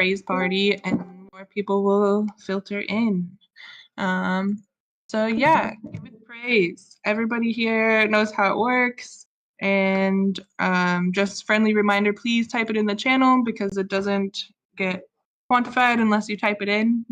praise party, and more people will filter in. So yeah, give it praise. Everybody here knows how it works. And just friendly reminder, please type it in the channel because it doesn't get quantified unless you type it in.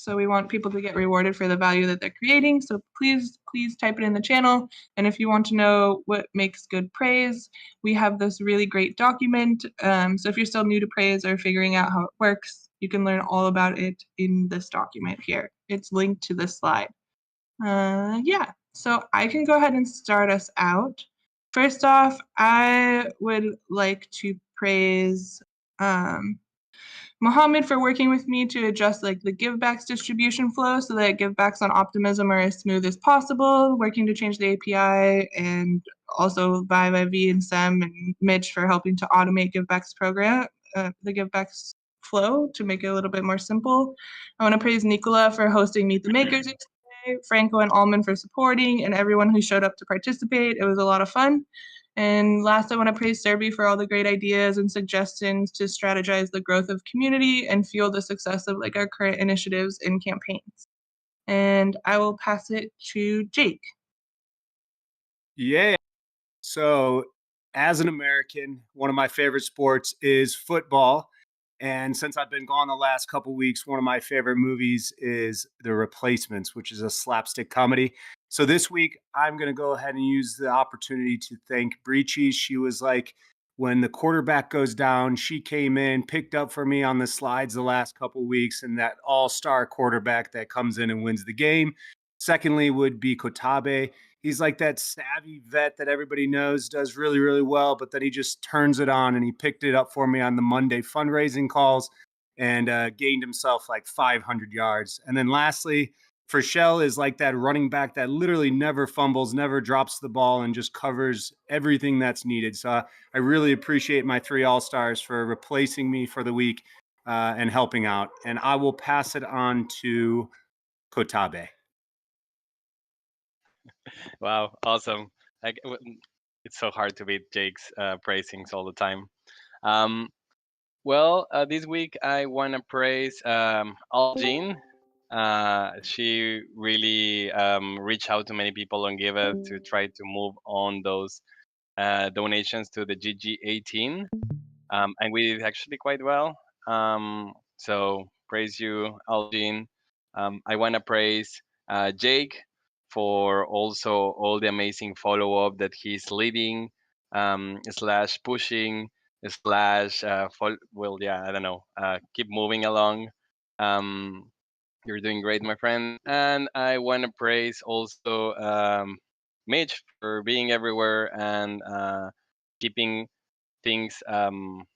So we want people to get rewarded for the value that they're creating. So please type it in the channel. And if you want to know what makes good praise, we have this really great document. So if you're still new to praise or figuring out how it works, you can learn all about it in this document here. It's linked to this slide. Yeah, so I can go ahead and start us out. First off, I would like to praise Mohammed for working with me to adjust like the givebacks distribution flow so that givebacks on Optimism are as smooth as possible, working to change the API, and also ViV and Sem and Mitch for helping to automate givebacks program, the givebacks flow to make it a little bit more simple. I want to praise Nicola for hosting Meet the Makers today, Franco and Alman for supporting, and everyone who showed up to participate. It was a lot of fun. And last, I want to praise Serby for all the great ideas and suggestions to strategize the growth of community and fuel the success of like our current initiatives and campaigns. And I will pass it to Jake. Yeah. So as an American, one of my favorite sports is football. And since I've been gone the last couple weeks, one of my favorite movies is The Replacements, which is a slapstick comedy. So this week, I'm going to go ahead and use the opportunity to thank Breachy. She was like, when the quarterback goes down, she came in, picked up for me on the slides the last couple weeks, and that all-star quarterback that comes in and wins the game. Secondly would be Kotabe. He's like that savvy vet that everybody knows does really, really well, but then he just turns it on, and he picked it up for me on the Monday fundraising calls and gained himself like 500 yards. And then lastly, Freshell is like that running back that literally never fumbles, never drops the ball, and just covers everything that's needed. So I really appreciate my 3 All-Stars for replacing me for the week and helping out. And I will pass it on to Kotabe. Wow, awesome. It's so hard to beat Jake's praisings all the time. This week I want to praise Aljean. She really reached out to many people on Giveth to try to move on those donations to the GG18. And we did actually quite well. So praise you, Aljean. I want to praise Jake for also all the amazing follow-up that he's leading, slash pushing, slash I don't know, keep moving along. You're doing great, my friend. And I want to praise also Mitch for being everywhere and keeping things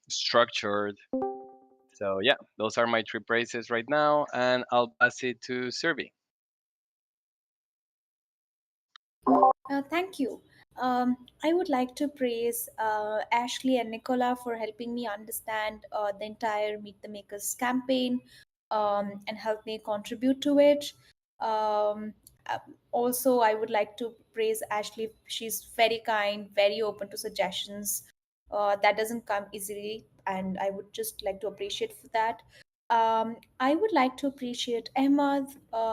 structured. So yeah, those are my 3 praises right now, and I'll pass it to Serby. Thank you. I would like to praise Ashley and Nicola for helping me understand the entire Meet the Makers campaign and help me contribute to it. Also, I would like to praise Ashley. She's very kind, very open to suggestions. That doesn't come easily, and I would just like to appreciate for that. I would like to appreciate Ahmad.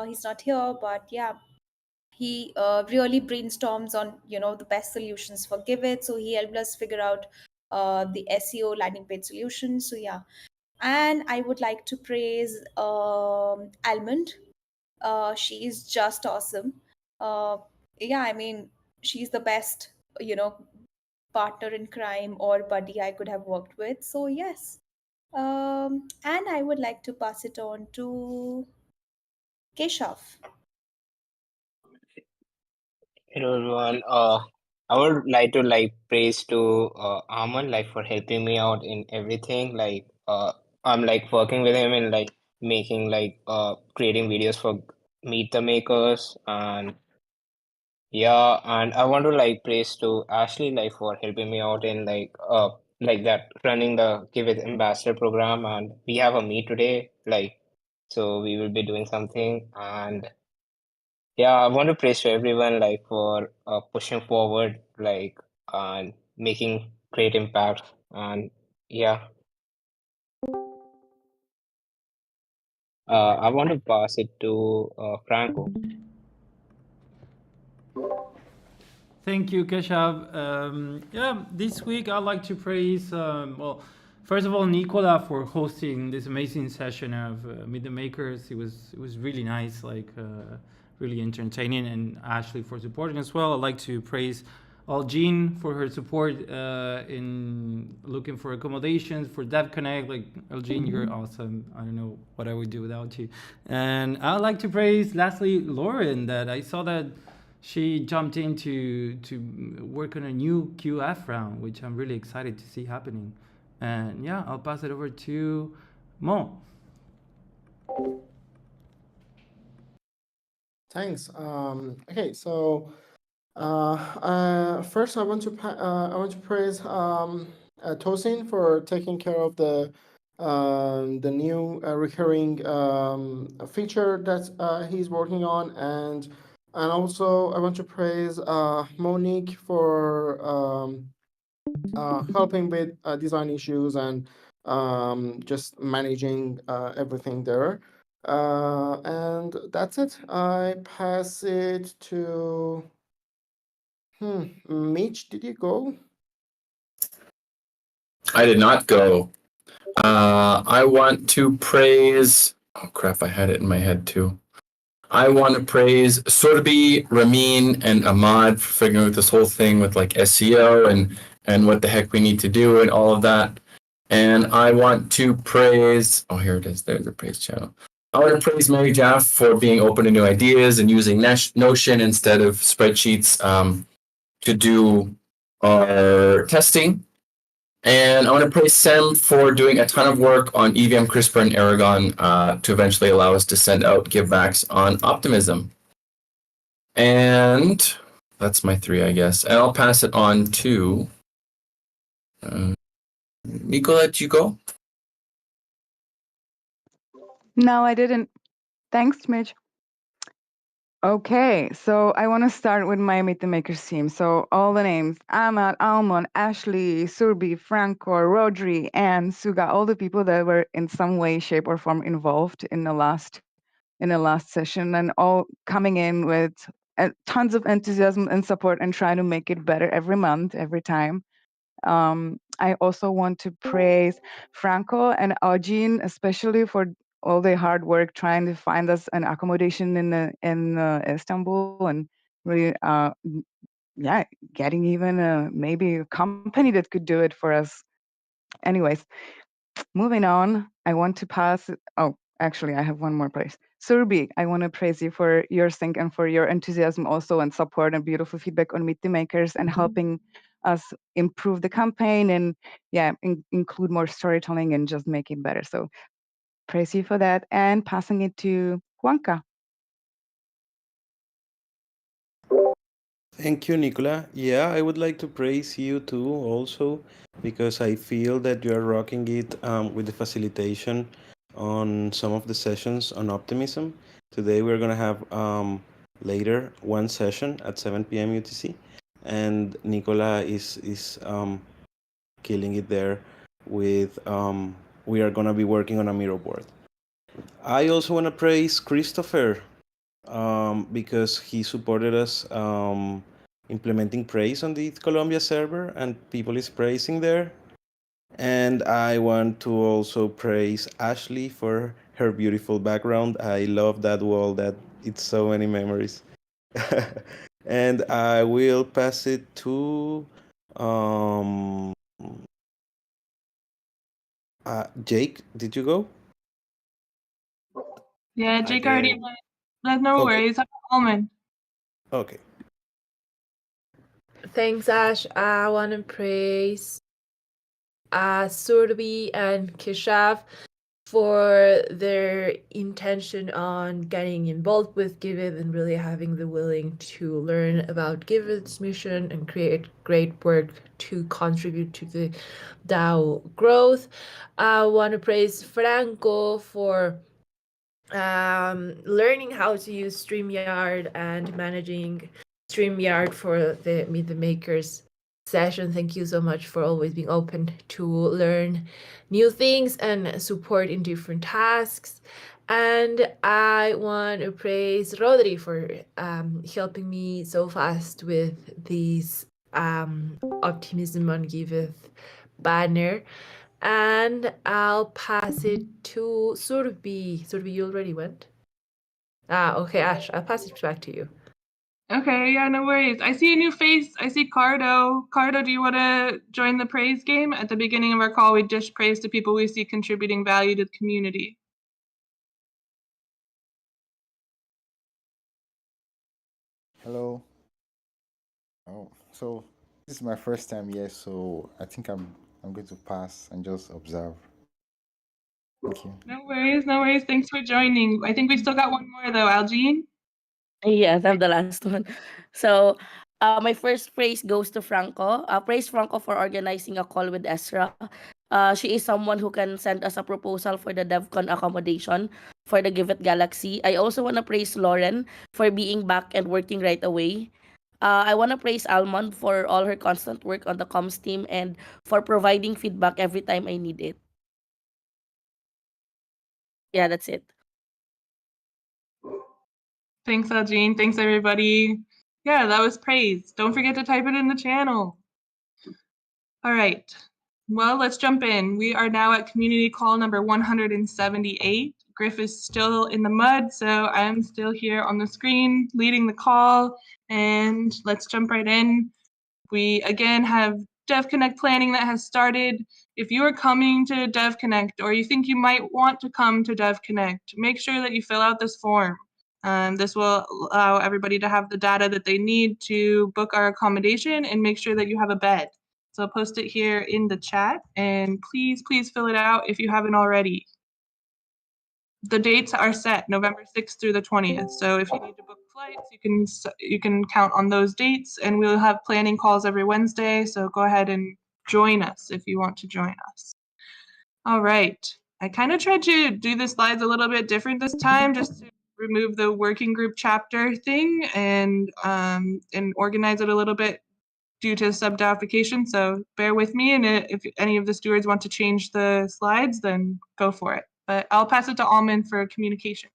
He's not here, but yeah, he really brainstorms on the best solutions for Giveth. So he helped us figure out the SEO landing page solution. So yeah, and I would like to praise Almond. She is just awesome. Yeah, I mean, she's the best partner in crime or buddy I could have worked with. So yes, and I would like to pass it on to Keshav. Hello everyone. I would like to praise to Aman for helping me out in everything. I'm working with him in making creating videos for Meet the Makers, and yeah, and I want to praise to Ashley for helping me out in that running the Giveth Ambassador program, and we have a meet today so we will be doing something. And yeah, I want to praise to everyone for pushing forward and making great impact. And yeah. I want to pass it to Franco. Thank you, Keshav. Yeah, this week I'd like to praise, well, first of all, Nicola for hosting this amazing session of Meet the Makers. It was really nice, like really entertaining, and Ashley for supporting as well. I'd like to praise Jean for her support in looking for accommodations for Dev Connect. Like, Jean, you're awesome. I don't know what I would do without you. And I'd like to praise, lastly, Lauren, that I saw that she jumped in to work on a new QF round, which I'm really excited to see happening. And yeah, I'll pass it over to Mo. Thanks. Okay, so first I want to praise Tosin for taking care of the new recurring feature that he's working on, and also I want to praise Monique for helping with design issues and just managing everything there. And that's it. I pass it to Mitch. Did you go? I did not go. I want to praise. Oh crap! I had it in my head too. I want to praise Surbi, Ramin, and Ahmad for figuring out this whole thing with like SEO and what the heck we need to do and all of that. And I want to praise. Oh, here it is. There's the praise channel. I want to praise Mary Jaff for being open to new ideas and using Notion instead of spreadsheets to do our testing. And I want to praise Sam for doing a ton of work on EVM, CRISPR, and Aragon to eventually allow us to send out givebacks on optimism. And that's my three, I guess. And I'll pass it on to Nicola. Did you go? No, I didn't. Thanks, Mitch. Okay, so I want to start with my Meet the Makers team. So all the names: Ahmad, Almond, Ashley, Surbi, Franco, Rodri, and Suga, all the people that were in some way, shape, or form involved in the last session, and all coming in with tons of enthusiasm and support and trying to make it better every month, every time. I also want to praise Franco and Eugene, especially for all the hard work trying to find us an accommodation in Istanbul, and really, yeah, getting even maybe a company that could do it for us. Anyways, moving on, I want to pass. Oh, actually, I have one more place. Surbi, I want to praise you for your sync and for your enthusiasm also, and support and beautiful feedback on Meet the Makers and helping us improve the campaign and include more storytelling and just make it better. So praise you for that, and passing it to Juanca. Thank you, Nicola. Yeah, I would like to praise you too, also, because I feel that you are rocking it with the facilitation on some of the sessions on optimism. Today, we're going to have later one session at 7 p.m. UTC, and Nicola is killing it there with. We are going to be working on a mirror board. I also want to praise Christopher because he supported us implementing praise on the Colombia server, and people is praising there. And I want to also praise Ashley for her beautiful background. I love that wall. That it's so many memories. And I will pass it to Jake. Did you go? Yeah, Jake already went. But no worries. I'm Almond. Okay. Thanks, Ash. I want to praise Surbi and Keshav for their intention on getting involved with Giveth and really having the willing to learn about Giveth's mission and create great work to contribute to the DAO growth. I want to praise Franco for learning how to use StreamYard and managing StreamYard for the Meet the Makers session. Thank you so much for always being open to learn new things and support in different tasks. And I want to praise Rodri for helping me so fast with this optimism on Giveth banner. And I'll pass it to Surbi. Surbi, you already went? Okay, Ash, I'll pass it back to you. Okay, yeah, no worries. I see a new face. I see Cardo. Cardo, do you want to join the praise game? At the beginning of our call, we dish praise to people we see contributing value to the community. Hello. Oh, so this is my first time here, so I think I'm going to pass and just observe. Thank you. No worries, no worries. Thanks for joining. I think we still got one more though, Algene. Yes, I'm the last one. So, my first praise goes to Franco. Praise Franco for organizing a call with Ezra. She is someone who can send us a proposal for the DevCon accommodation for the Giveth Galaxy. I also want to praise Lauren for being back and working right away. I want to praise Almond for all her constant work on the comms team and for providing feedback every time I need it. Yeah, that's it. Thanks, Algene. Thanks, everybody. Yeah, that was praise. Don't forget to type it in the channel. All right. Well, let's jump in. We are now at community call number 178. Griff is still in the mud, so I'm still here on the screen leading the call. And let's jump right in. We again have DevConnect planning that has started. If you are coming to DevConnect or you think you might want to come to DevConnect, make sure that you fill out this form. This will allow everybody to have the data that they need to book our accommodation and make sure that you have a bed. So I'll post it here in the chat, and please fill it out if you haven't already. The dates are set November 6th through the 20th. So if you need to book flights, you can count on those dates, and we'll have planning calls every Wednesday. So go ahead and join us if you want to join us. All right. I kind of tried to do the slides a little bit different this time, just to remove the working group chapter thing and organize it a little bit due to sub-application. So bear with me, and if any of the stewards want to change the slides, then go for it. But I'll pass it to Almond for communications.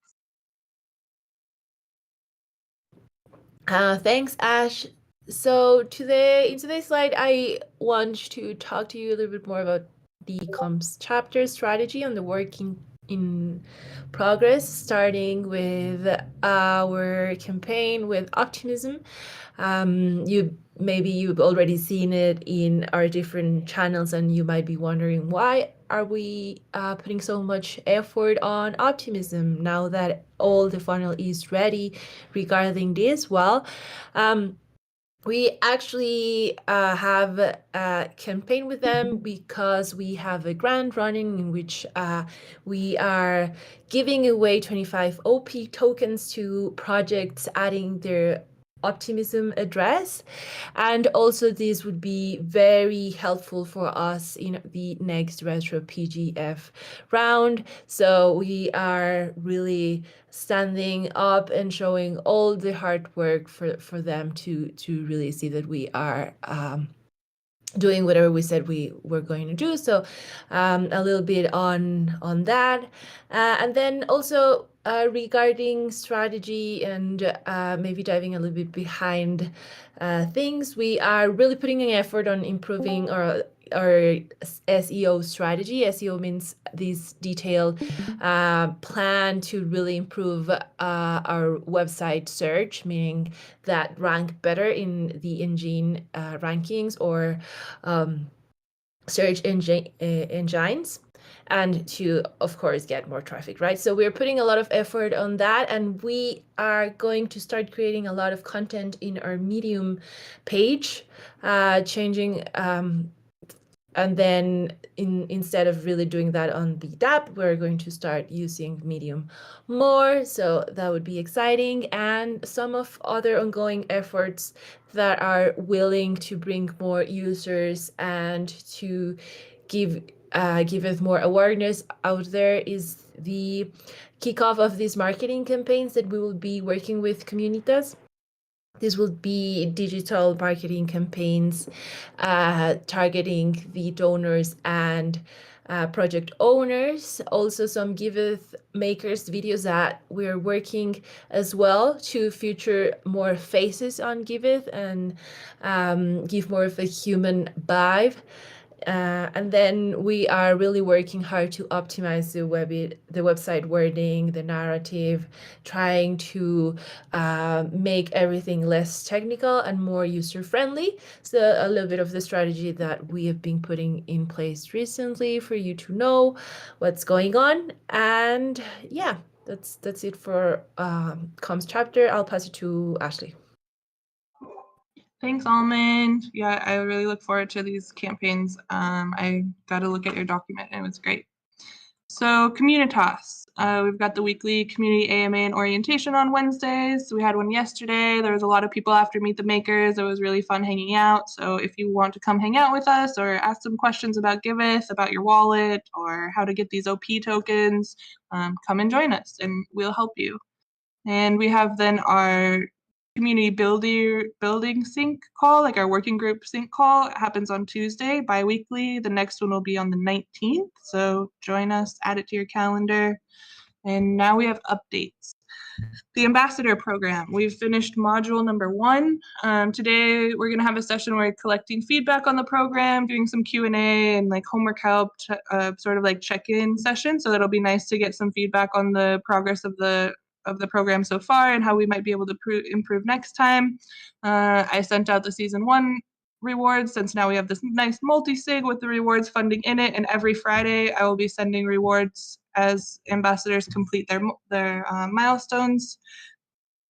Thanks, Ash. So in today's slide, I want to talk to you a little bit more about the comms chapter strategy and the working in progress, starting with our campaign with optimism. You've already seen it in our different channels, and you might be wondering, why are we putting so much effort on optimism now that all the funnel is ready regarding this? Well, we actually have a campaign with them because we have a grant running in which we are giving away 25 OP tokens to projects adding their optimism address, and also this would be very helpful for us in the next retro PGF round. So we are really standing up and showing all the hard work for them to really see that we are doing whatever we said we were going to do. So a little bit on that, and then also regarding strategy and maybe diving a little bit behind things, we are really putting an effort on improving our SEO strategy. SEO means this detailed plan to really improve our website search, meaning that rank better in the engine rankings or search engines, and to, of course, get more traffic, right? So we're putting a lot of effort on that, and we are going to start creating a lot of content in our Medium page, changing and then instead of really doing that on the DApp, we're going to start using Medium more. So that would be exciting. And some of other ongoing efforts that are willing to bring more users and to give it more awareness out there is the kickoff of these marketing campaigns that we will be working with Communitas. This will be digital marketing campaigns targeting the donors and project owners. Also some Giveth makers videos that we're working as well to feature more faces on Giveth and give more of a human vibe. And then we are really working hard to optimize the website wording, the narrative, trying to make everything less technical and more user friendly. So a little bit of the strategy that we have been putting in place recently for you to know what's going on. And yeah, that's it for comms chapter. I'll pass it to Ashley. Thanks, Almond. Yeah, I really look forward to these campaigns. I got to look at your document, and it was great. So, Communitas. We've got the weekly community AMA and orientation on Wednesdays. We had one yesterday. There was a lot of people after Meet the Makers. It was really fun hanging out. So, if you want to come hang out with us or ask some questions about Giveth, about your wallet, or how to get these OP tokens, come and join us, and we'll help you. And we have then our community building sync call, like our working group sync call. It happens on Tuesday, bi-weekly. The next one will be on the 19th. So join us, add it to your calendar. And now we have updates. The ambassador program. We've finished module number 1. Today we're going to have a session where we're collecting feedback on the program, doing some Q&A and like homework help, sort of like check-in session. So that'll be nice to get some feedback on the progress of the program so far and how we might be able to improve next time. I sent out the season 1 rewards since now we have this nice multi-sig with the rewards funding in it, and every Friday I will be sending rewards as ambassadors complete their milestones.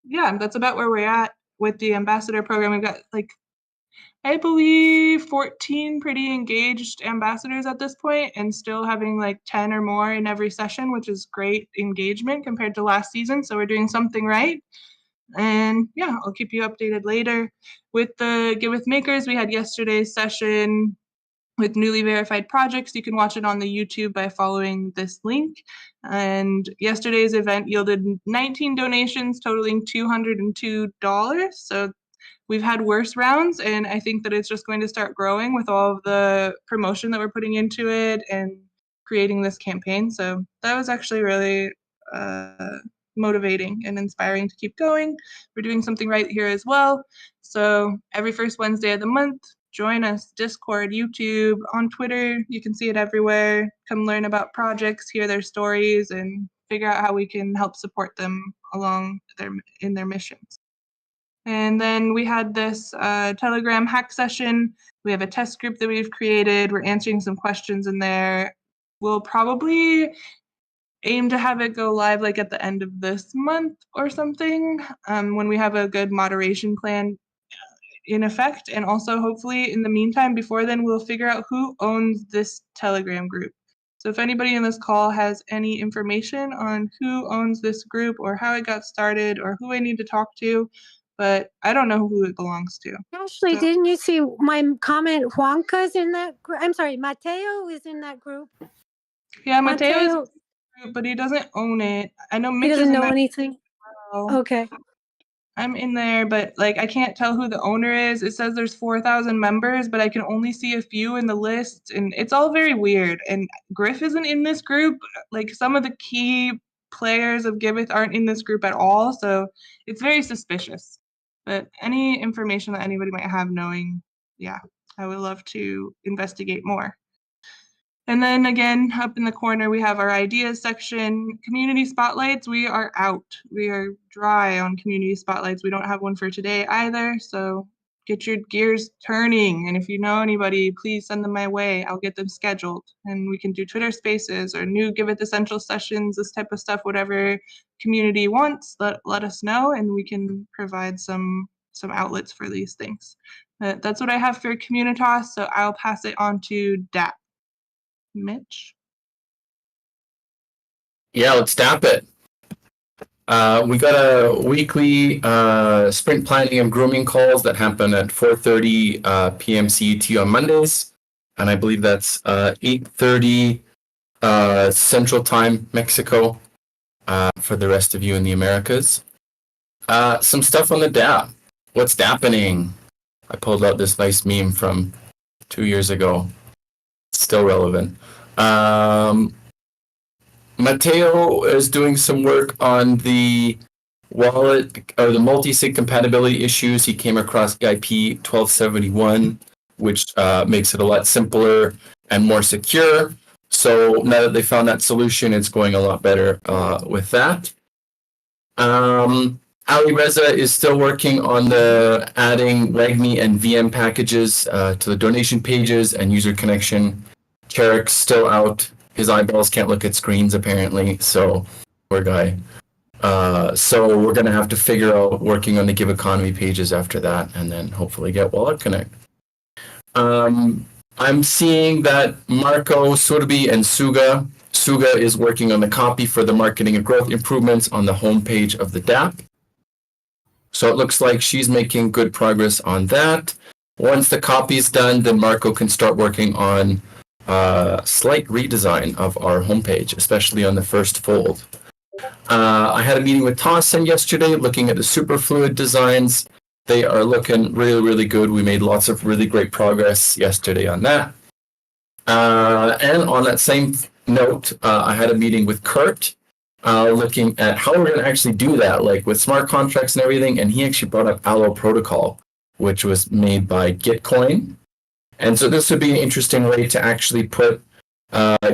Yeah, that's about where we're at with the ambassador program. We've got like, I believe 14 pretty engaged ambassadors at this point, and still having like 10 or more in every session, which is great engagement compared to last season. So we're doing something right. And yeah, I'll keep you updated later. With the Giveth Makers, we had yesterday's session with newly verified projects. You can watch it on the YouTube by following this link. And yesterday's event yielded 19 donations totaling $202. So we've had worse rounds, and I think that it's just going to start growing with all of the promotion that we're putting into it and creating this campaign. So that was actually really motivating and inspiring to keep going. We're doing something right here as well. So every first Wednesday of the month, join us, Discord, YouTube, on Twitter. You can see it everywhere. Come learn about projects, hear their stories, and figure out how we can help support them along in their missions. And then we had this Telegram hack session. We have a test group that we've created. We're answering some questions in there. We'll probably aim to have it go live like at the end of this month or something, when we have a good moderation plan in effect. And also hopefully in the meantime, before then, we'll figure out who owns this Telegram group. So if anybody in this call has any information on who owns this group or how it got started or who I need to talk to, but I don't know who it belongs to. Ashley, So, didn't you see my comment? Juanca's in that group. I'm sorry, Mateo is in that group. yeah, Mateo is in the group, but he doesn't own it. I know Mitch He doesn't is in know that anything. well. Okay. I'm in there, but like I can't tell who the owner is. It says there's 4,000 members, but I can only see a few in the list, and it's all very weird. And Griff isn't in this group. Like some of the key players of Giveth aren't in this group at all, so it's very suspicious. But any information that anybody might have knowing, yeah, I would love to investigate more. And then again, up in the corner, we have our ideas section. Community spotlights, we are out. We are dry on community spotlights. We don't have one for today either. So get your gears turning. And if you know anybody, please send them my way. I'll get them scheduled. And we can do Twitter spaces or new Giveth Essential sessions, this type of stuff, whatever community wants, let us know, and we can provide some outlets for these things. That's what I have for Communitas, so I'll pass it on to DAP. Mitch? Yeah, let's dap it. We got a weekly sprint planning and grooming calls that happen at 4:30 p.m. CET on Mondays, and I believe that's 8:30 Central Time, Mexico, for the rest of you in the Americas. Some stuff on the DAP. What's happening? I pulled out this nice meme from 2 years ago. It's still relevant. Mateo is doing some work on the wallet or the multi-sig compatibility issues. He came across EIP 1271, which makes it a lot simpler and more secure. So now that they found that solution, it's going a lot better with that. Ali Reza is still working on the adding WAGMI and VM packages to the donation pages and user connection. Charek's still out. His eyeballs can't look at screens apparently, so poor guy. So we're gonna have to figure out working on the Give Economy pages after that, and then hopefully get Wallet Connect. I'm seeing that Marco, Surbi, and Suga is working on the copy for the marketing and growth improvements on the homepage of the DApp. So it looks like she's making good progress on that. Once the copy is done, then Marco can start working on slight redesign of our homepage, especially on the first fold. I had a meeting with Tossin yesterday looking at the superfluid designs. They are looking really, really good. We made lots of really great progress yesterday on that. And on that same note, I had a meeting with Kurt looking at how we're going to actually do that, like with smart contracts and everything. And he actually brought up Allo Protocol, which was made by Gitcoin. And so this would be an interesting way to actually put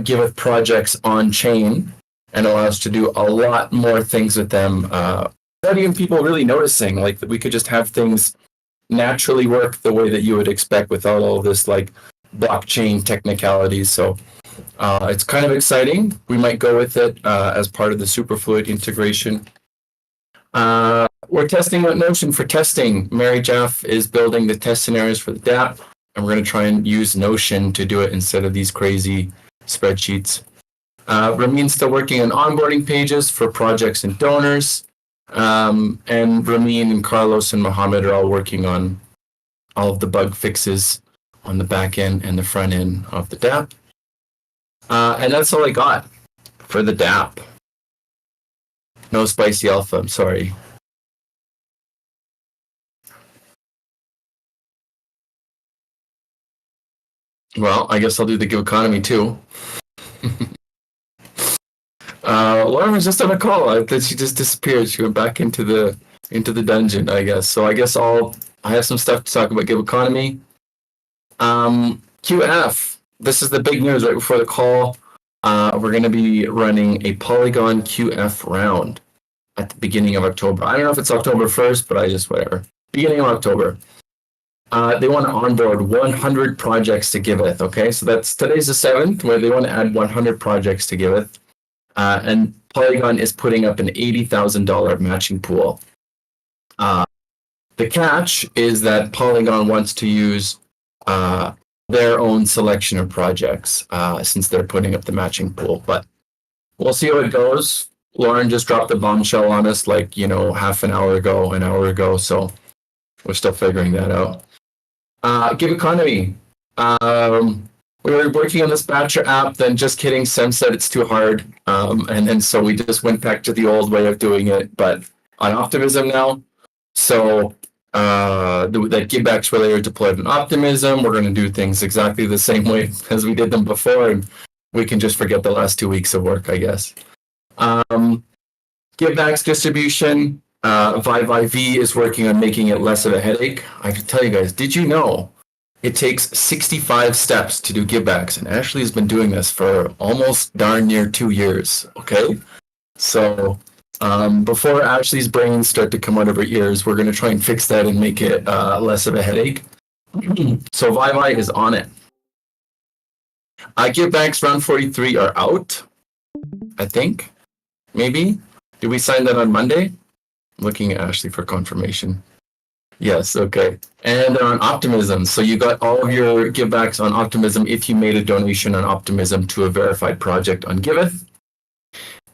Giveth projects on chain and allow us to do a lot more things with them without even people really noticing. Like that we could just have things naturally work the way that you would expect without all of this like blockchain technicalities. So it's kind of exciting. We might go with it as part of the Superfluid integration. We're testing out Notion for testing. Mary Jeff is building the test scenarios for the DApp, and we're going to try and use Notion to do it instead of these crazy spreadsheets. Ramin's still working on onboarding pages for projects and donors. And Ramin and Carlos and Mohammed are all working on all of the bug fixes on the back end and the front end of the DApp. And that's all I got for the DApp. No spicy alpha, I'm sorry. Well, I guess I'll do the Give Economy too. Lauren was just on a call. She just disappeared. She went back into the dungeon, I guess. So I guess I have some stuff to talk about Give Economy. QF. This is the big news right before the call. We're going to be running a Polygon QF round at the beginning of October. I don't know if it's October 1st, but whatever. Beginning of October. They want to onboard 100 projects to Giveth. Okay, so today's the 7th, where they want to add 100 projects to Giveth. And Polygon is putting up an $80,000 matching pool. The catch is that Polygon wants to use their own selection of projects since they're putting up the matching pool. But we'll see how it goes. Lauren just dropped a bombshell on us half an hour ago. So we're still figuring that out. Give Economy. We were working on this Batcher app, then just kidding, Sem said it's too hard. And then so we just went back to the old way of doing it, but on Optimism now. So that givebacks related deployed in Optimism. We're going to do things exactly the same way as we did them before, and we can just forget the last 2 weeks of work, I guess. Givebacks distribution. ViViV is working on making it less of a headache. I can tell you guys, did you know it takes 65 steps to do givebacks? And Ashley has been doing this for almost darn near 2 years, okay? So before Ashley's brains start to come out of her ears, we're going to try and fix that and make it less of a headache. So ViVi is on it. Givebacks round 43 are out, I think. Maybe. Did we sign that on Monday? I'm looking at Ashley for confirmation. Yes, okay. And on Optimism. So you got all of your givebacks on Optimism if you made a donation on Optimism to a verified project on Giveth.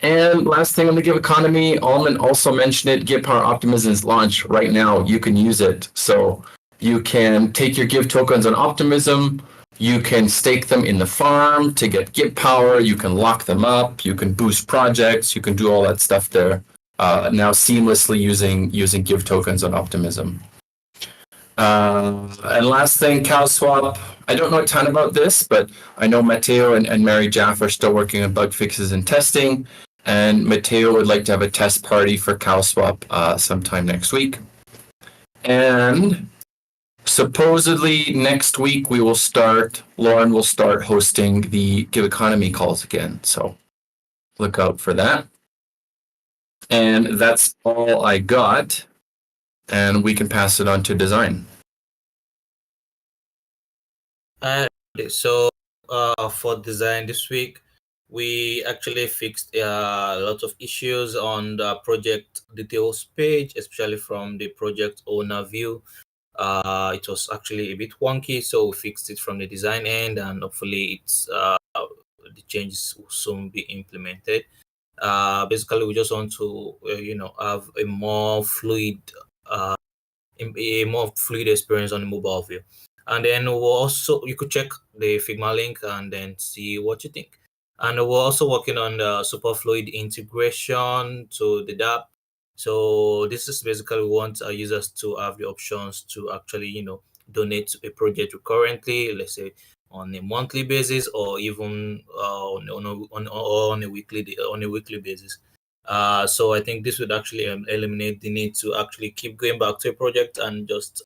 And last thing on the Give Economy, Alman also mentioned it. Give Power Optimism is launched right now. You can use it. So you can take your Give tokens on Optimism. You can stake them in the farm to get Give Power. You can lock them up. You can boost projects. You can do all that stuff there now seamlessly using Give tokens on Optimism. And last thing, CalSwap. I don't know a ton about this, but I know Matteo and Mary Jaff are still working on bug fixes and testing. And Matteo would like to have a test party for CalSwap sometime next week. And supposedly next week Lauren will start hosting the Give Economy calls again. So look out for that. And that's all I got. And we can pass it on to design. So for design this week, we actually fixed a lot of issues on the project details page, especially from the project owner view. It was actually a bit wonky, so we fixed it from the design end, and hopefully the changes will soon be implemented. Basically, we just want to have a more fluid experience on the mobile view. And then you could check the Figma link and then see what you think. And we're also working on the super fluid integration to the DApp. So this is basically we want our users to have the options to actually, donate to a project recurrently, let's say on a monthly basis, or even on a weekly basis. So I think this would actually eliminate the need to actually keep going back to a project and just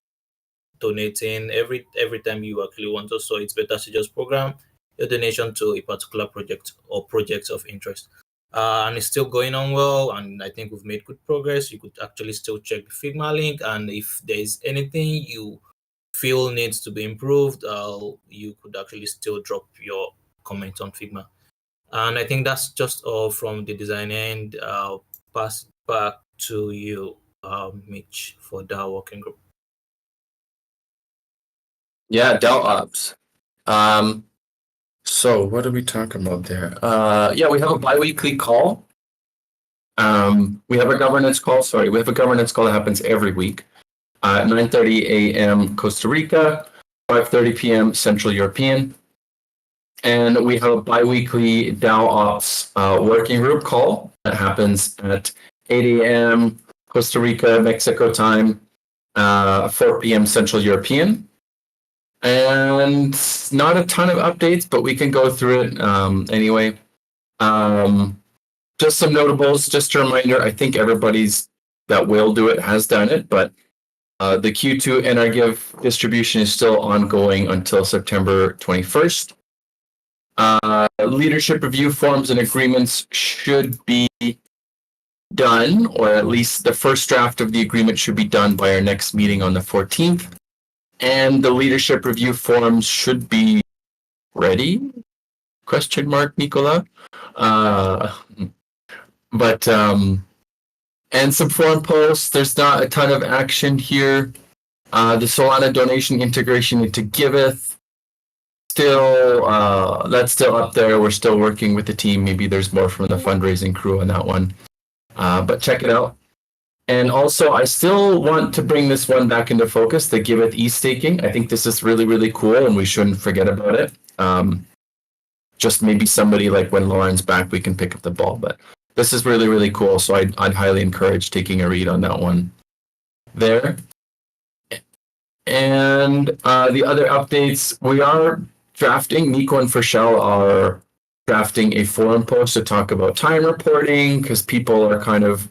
donating every time you actually want to. So it's better to just program your donation to a particular project or projects of interest. And it's still going on well, and I think we've made good progress. You could actually still check the Figma link, and if there is anything you feel needs to be improved, you could actually still drop your comment on Figma. And I think that's just all from the design end. I'll pass it back to you, Mitch, for the working group. Yeah, Dell Ops. So what are we talking about there? Yeah, we have a bi-weekly call. We have a governance call. We have a governance call that happens every week. 9:30 a.m. Costa Rica, 5:30 p.m. Central European. And we have a bi-weekly DAO Ops working group call that happens at 8 a.m. Costa Rica, Mexico time, 4 p.m. Central European. And not a ton of updates, but we can go through it anyway. Just some notables, just a reminder, I think everybody's that will do it has done it, but the Q2 NRGive distribution is still ongoing until September 21st. Leadership review forms and agreements should be done, or at least the first draft of the agreement should be done by our next meeting on the 14th. And the leadership review forms should be ready? Question mark, Nicola. And some forum posts. There's not a ton of action here. The Solana donation integration into Giveth. That's still up there. We're still working with the team. Maybe there's more from the fundraising crew on that one. But check it out. And also, I still want to bring this one back into focus, the Giveth e-staking. I think this is really, really cool, and we shouldn't forget about it. Just maybe somebody, like when Lauren's back, we can pick up the ball. But this is really, really cool, so I'd highly encourage taking a read on that one there. And the other updates, we are drafting, Nico and Fershel are drafting a forum post to talk about time reporting, because people are kind of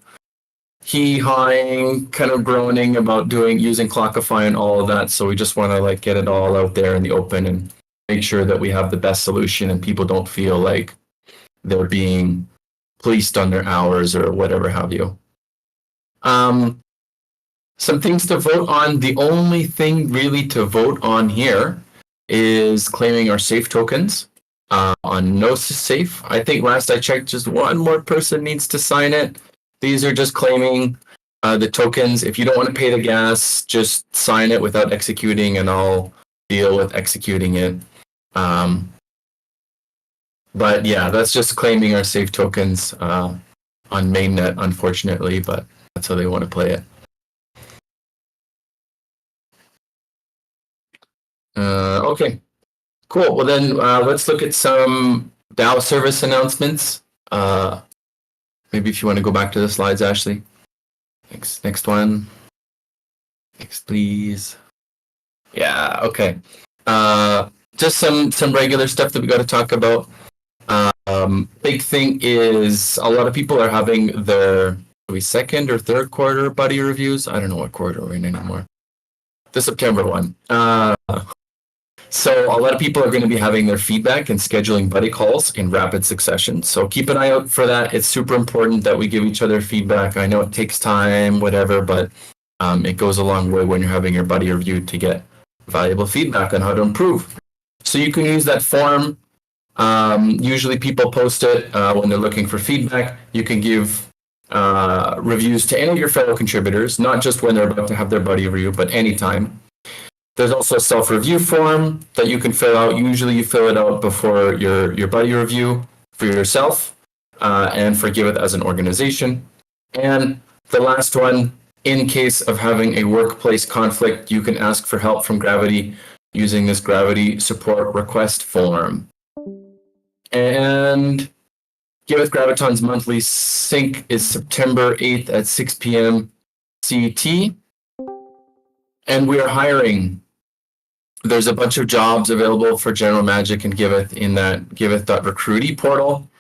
hee-hawing, kind of groaning about using Clockify and all of that. So we just want to get it all out there in the open and make sure that we have the best solution and people don't feel like they're being policed on their hours or whatever have you. Some things to vote on. The only thing really to vote on here is claiming our safe tokens on Gnosis Safe. I think last I checked, just one more person needs to sign it. These are just claiming the tokens. If you don't want to pay the gas, just sign it without executing, and I'll deal with executing it. But yeah, that's just claiming our safe tokens on mainnet, unfortunately, but that's how they want to play it. Okay, cool. Well then, let's look at some DAO service announcements. Maybe if you want to go back to the slides, Ashley. Next one. Next, please. Yeah, okay. Just some regular stuff that we got to talk about. Big thing is a lot of people are having their second or third quarter buddy reviews. I don't know what quarter we're in anymore. The September one. So a lot of people are going to be having their feedback and scheduling buddy calls in rapid succession. So keep an eye out for that. It's super important that we give each other feedback. I know it takes time, whatever, but it goes a long way when you're having your buddy review to get valuable feedback on how to improve. So you can use that form. Usually people post it when they're looking for feedback. You can give reviews to any of your fellow contributors, not just when they're about to have their buddy review, but anytime. There's also a self-review form that you can fill out. Usually you fill it out before your buddy review for yourself and for Giveth as an organization. And the last one, in case of having a workplace conflict, you can ask for help from Gravity using this Gravity support request form. And Giveth Graviton's monthly sync is September 8th at 6 p.m. CT. And we are hiring. There's a bunch of jobs available for General Magic and Giveth in that Giveth.recruity portal.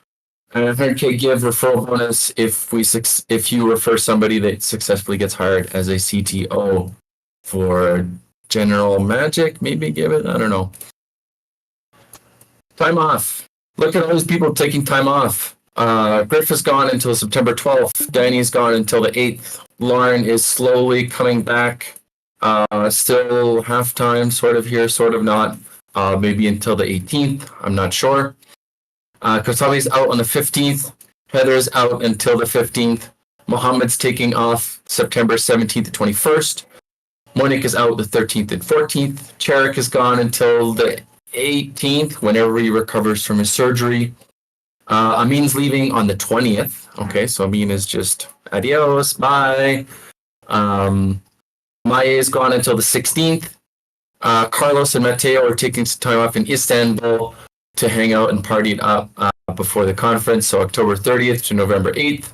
And a 100K give referral bonus if you refer somebody that successfully gets hired as a CTO for General Magic, maybe Giveth, I don't know. Time off. Look at all these people taking time off. Griff is gone until September 12th. Danny's gone until the 8th. Lauren is slowly coming back. Still half-time, sort of here, sort of not. Maybe until the 18th. I'm not sure. Kasabi's out on the 15th. Heather's out until the 15th. Mohammed's taking off September 17th to 21st. Monique is out the 13th and 14th. Charik is gone until the 18th, whenever he recovers from his surgery. Amin's leaving on the 20th. Okay, so Amin is just adios, bye. Maya is gone until the 16th. Carlos and Mateo are taking some time off in Istanbul to hang out and party it up before the conference, so October 30th to November 8th.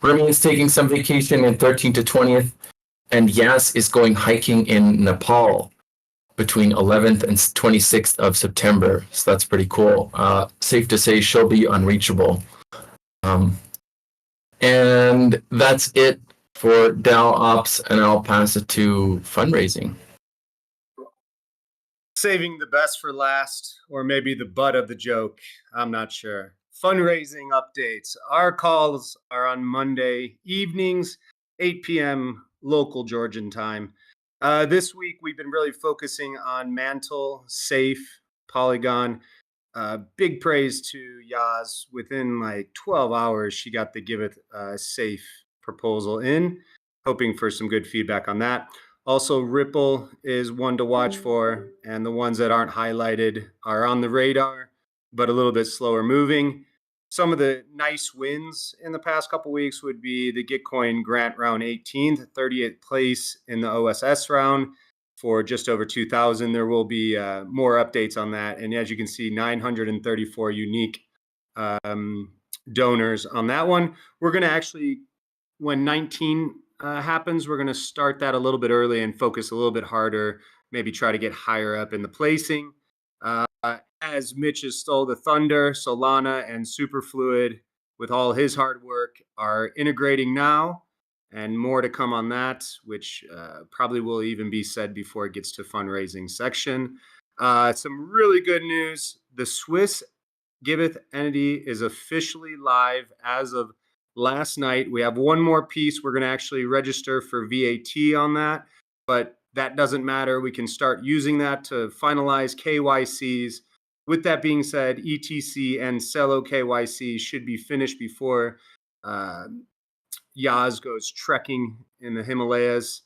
Ramin's taking some vacation in 13th to 20th, and Yas is going hiking in Nepal between 11th and 26th of September, so that's pretty cool. Safe to say she'll be unreachable. And that's it for DAO Ops, and I'll pass it to fundraising. Saving the best for last, or maybe the butt of the joke. I'm not sure. Fundraising updates. Our calls are on Monday evenings, 8 p.m. local Georgian time. This week, we've been really focusing on Mantle, Safe, Polygon. Big praise to Yaz. Within like 12 hours, she got the Giveth Safe proposal in. Hoping for some good feedback on that. Also, Ripple is one to watch for, and the ones that aren't highlighted are on the radar, but a little bit slower moving. Some of the nice wins in the past couple weeks would be the Gitcoin Grant Round 18th, 38th place in the OSS round for just over 2,000. There will be more updates on that. And as you can see, 934 unique donors on that one. We're going to actually, when 19 happens, we're going to start that a little bit early and focus a little bit harder, maybe try to get higher up in the placing. As Mitch has stole the thunder, Solana and Superfluid, with all his hard work, are integrating now, and more to come on that, which probably will even be said before it gets to fundraising section. Some really good news. The Swiss Giveth entity is officially live as of last night. We have one more piece. We're going to actually register for VAT on that, but that doesn't matter. We can start using that to finalize KYCs. With that being said, ETC and Celo KYC should be finished before Yaz goes trekking in the Himalayas.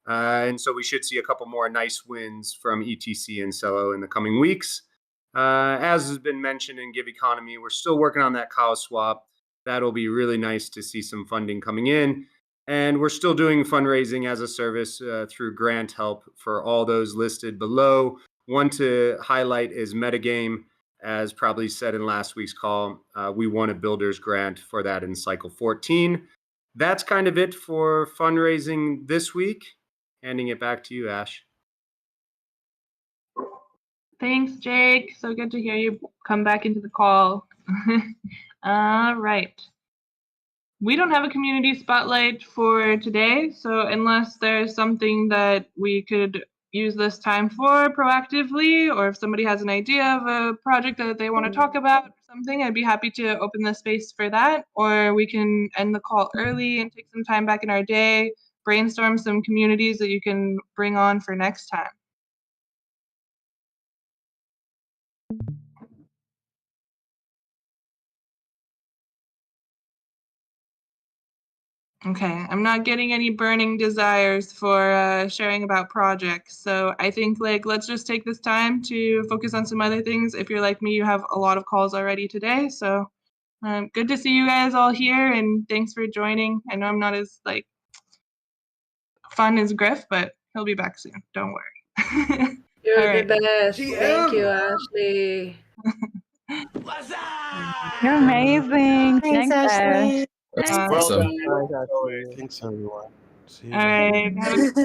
And so we should see a couple more nice wins from ETC and Celo in the coming weeks. As has been mentioned in Give Economy, we're still working on that cow swap. That'll be really nice to see some funding coming in. And we're still doing fundraising as a service through grant help for all those listed below. One to highlight is Metagame. As probably said in last week's call, we won a builder's grant for that in cycle 14. That's kind of it for fundraising this week. Handing it back to you, Ash. Thanks, Jake. So good to hear you come back into the call. All right. We don't have a community spotlight for today, so unless there's something that we could use this time for proactively, or if somebody has an idea of a project that they want to talk about or something, I'd be happy to open the space for that. Or we can end the call early and take some time back in our day, brainstorm some communities that you can bring on for next time. Okay, I'm not getting any burning desires for sharing about projects. So I think let's just take this time to focus on some other things. If you're like me, you have a lot of calls already today. So good to see you guys all here, and thanks for joining. I know I'm not as fun as Griff, but he'll be back soon. Don't worry. You're All the right. best. Thank you, Ashley. You're amazing. Thanks, Thanks, Ash. Ashley. That's Thanks. awesome. Thanks, everyone. See you All later. right. Have a